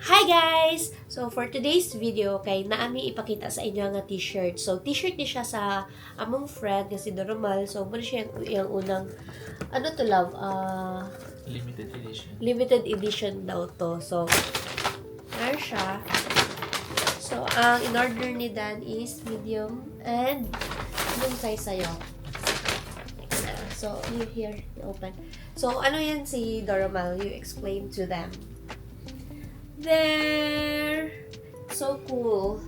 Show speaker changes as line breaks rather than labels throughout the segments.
Hi guys! So for today's video, kay naami ipakita sa inyo nga t-shirt. So t-shirt ni siya sa among friend nga si Doromal. So muna siya yung unang ano to love?
Limited edition.
Limited edition daw to. So there siya. So ang in-order ni Dan is medium and yung size sa'yo. So here, open. So ano yan si Doromal? You explain to them. There! So cool.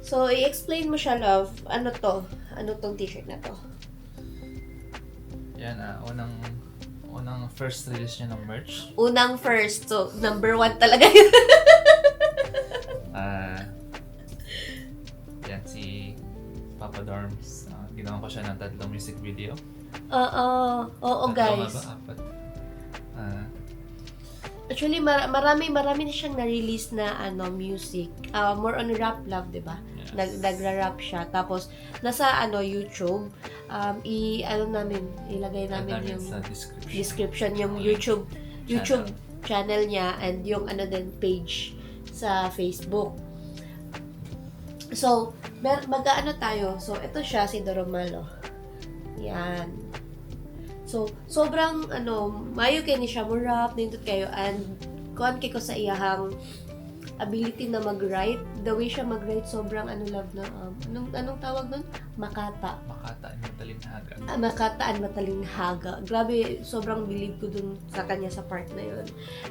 So, i-explain mo siya, love. Ano to? Ano tong t-shirt na to?
Yan, unang first release niya ng merch.
Unang first. So, number 1 talaga yun.
Yan, si Papa Dorms. Ginawa ko siya ng 3 music video.
Oo, guys.
Apat.
Actually, marami na siyang na-release na music. More on rap love, di ba?
Yes.
Nagra-rap siya. Tapos, nasa YouTube, ilagay namin
Namin
yung
sa
description yung
Okay.
YouTube channel niya and yung page sa Facebook. So, mag-aano tayo. So, ito siya, si Doromalo. Yan. So, sobrang, mayo kay ni siya mo rap, nindot kayo, and kuhan kay ko sa iyahang ability na mag-write. The way siya mag-write, sobrang love na, anong tawag nun? Makata.
Makataan yung talinhaga.
Makataan matalinhaga. Grabe, sobrang believe ko dun sa kanya sa part na yun.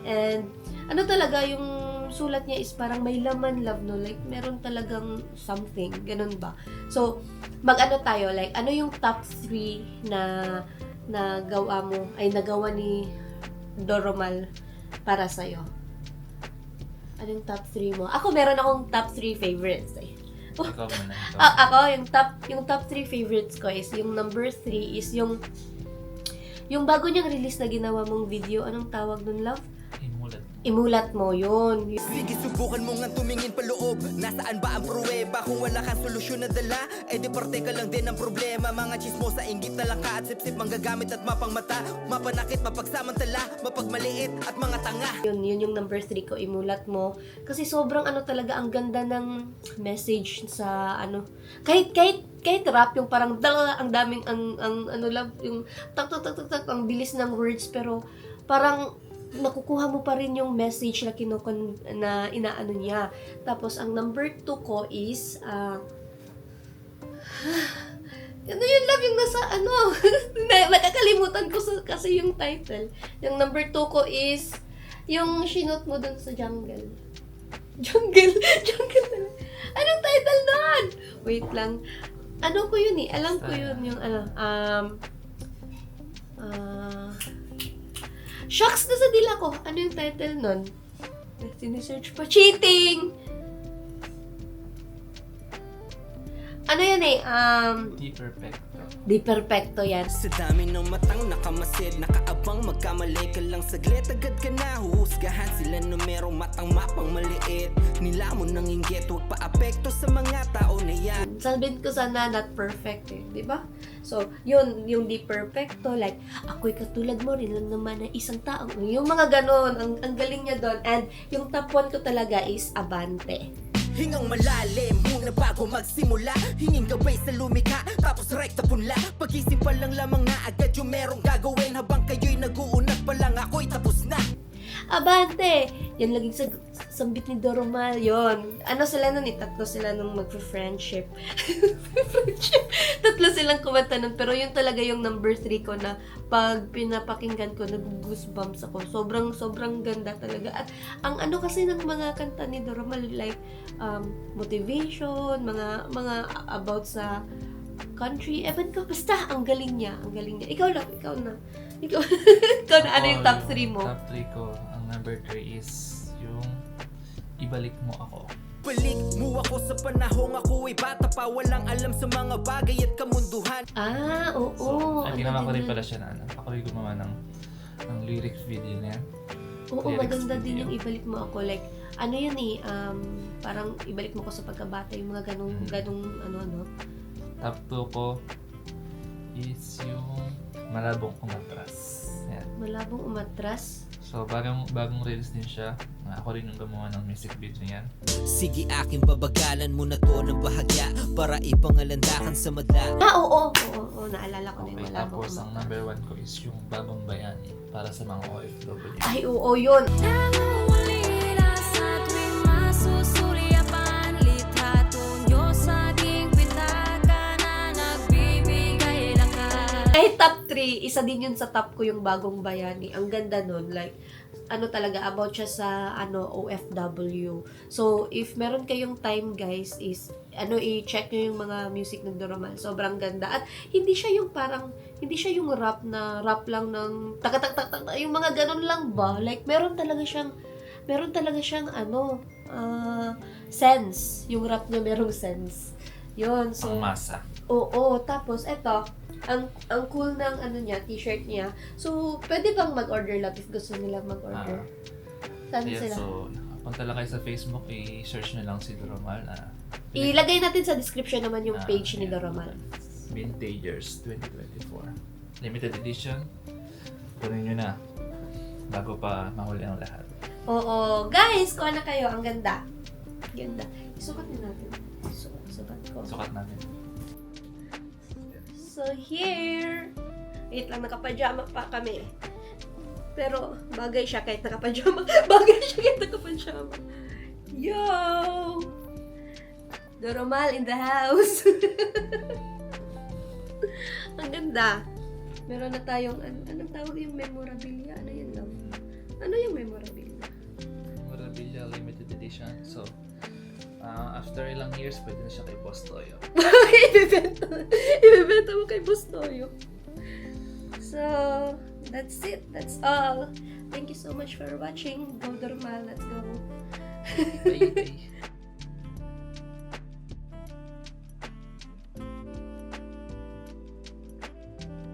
And, talaga, yung sulat niya is parang may laman, love, no? Like, meron talagang something. Ganun ba? So, mag-ano tayo, like, ano yung top 3 na nagawa ni Doromal para sa'yo? Anong top 3 mo? Ako, meron akong top 3 favorites eh.
Ikaw muna.
Ako, yung top 3 favorites ko is, yung number 3 is yung bago niyang release na ginawa mong video, anong tawag nun, love? Imulat mo, yun.
Sige, subukan mo nga tumingin pa loob. Nasaan ba ang pruweba? Kung wala kang solusyon na dala, di parte ka lang din ang problema. Mga chismosa, inggit na lang ka at sip-sip manggagamit at mapangmata. Mapanakit, mapagsamantala, mapagmaliit at mga tanga.
Yun yung number 3 ko, imulat mo. Kasi sobrang talaga, ang ganda ng message sa kahit rap, yung parang ang daming, yung tak, ang bilis ng words, pero parang nakukuha mo pa rin yung message na na inaano niya. Tapos, ang number 2 ko is, yun love, yung nasa, nakakalimutan ko kasi yung title. Yung number 2 ko is, yung sinot mo dun sa jungle. Jungle na. Anong title nun? Wait lang. Ano ko yun eh? Alam ko yun, yung Shucks, nasa dila ko. Ano yung title nun? Sinesearch pa. Cheating! Ano yan eh? Di perfecto yan.
Sa dami ng matang nakamasid, nakaabang magkamali ka lang saglit, agad ka na huhusgahan sila numerong matang mapang maliit. Nilamon ng inggit, huwag pa-apekto sa mga tao na yan.
Sabihin ko sana not perfect eh, di ba? So, yun, yung di perfecto, like, ako'y katulad mo rin lang naman na isang tao. Yung mga ganon, ang galing niya doon. And yung top 1 ko talaga is Abante.
Hingang malalim, muna bago magsimula. Hinging gabay sa lumikha, tapos rekta punla. Pagising pa lang lamang na agad yung merong gagawin. Habang kayo'y nag-uunat pa lang, ako'y tapos na.
Abante! Yan laging sambit ni Doromal, yon. Sila nun eh? Tatlo sila nung mag-friendship. Tatlo silang kumanta nun. Pero yun talaga yung number 3 ko na pag pinapakinggan ko, nag-goosebumps ako. Sobrang ganda talaga. At ang kasi ng mga kanta ni Doromal, like, motivation, mga about sa country. Ewan ko, basta, ang galing niya. Ikaw na. Ikaw na, ano yung top 3 mo?
Top 3 ko, ang number 3 is yung Ibalik Mo Ako.
Balik mo ako sa panahong ako'y bata pa, walang alam sa mga bagay at kamunduhan.
Oo.
Ginawa ko rin pala siya na ako yung gumawa ng lyric video niya.
Oo,
Lyrics
maganda din
video.
yung Ibalik Mo Ako. Like, yun eh, parang ibalik mo ko sa pagkabata, yung mga ganong
Top 2 ko is yung Malabong Umatras. Yan.
Malabong Umatras.
So, bagong release din siya. Ako rin yung gumawa ng music video niyan.
Sige aking babagalan mo na to ng bahagya para ipangalandakan sa madla.
Oo, naalala ko na
Okay,
yung malabo
tapos
ko.
ang number 1 ko is yung Bagong Bayani para sa mga OFW.
Ay, oo, yun.
Nangungulit sa tuwing masusulyapan, litrato nyo sa aking pitaka na nagbibigay lakas.
Ay, top 3, isa din yun sa top ko yung Bagong Bayani. Ang ganda nun, like, ano talaga, about siya sa, OFW. So, if meron kayong time, guys, is, i-check nyo yung mga music ng Doromal. Sobrang ganda. At, hindi siya yung rap lang ng tak yung mga ganun lang ba? Like, meron talaga siyang, sense. Yung rap niya merong sense. Yun, so,
Ang masa.
oo, tapos eto, ang cool ng niya, t-shirt niya. So, pwede bang mag-order lang if gusto nila mag-order? Saan
Ayan,
sila?
so, punta lang kayo sa Facebook, i-search nyo lang si Doromal.
Ilagay natin sa description naman yung page ni
ayan.
Doromal.
Vintagers 2024. Limited edition. Kunin nyo na. Bago pa mahuli ang lahat.
Oo, guys, kuha na kayo. Ang ganda. Ganda. Isukat na natin. Sukat ko.
Sukat natin.
So, here. Wait lang, nakapajama pa kami. Pero, bagay siya kahit nakapajama. Yo! Doromal in the house. Ang ganda. Meron na tayong, anong tawag yung memorabilia? Ano yun lang? Ano yung memorabilia?
Memorabilia limited edition. So, after ilang years, pwede na siya kay Boss Toyo.
Ibebenta mo kay Boss Toyo. So, that's it. That's all. Thank you so much for watching. Go Doromal. Let's go.
Bye.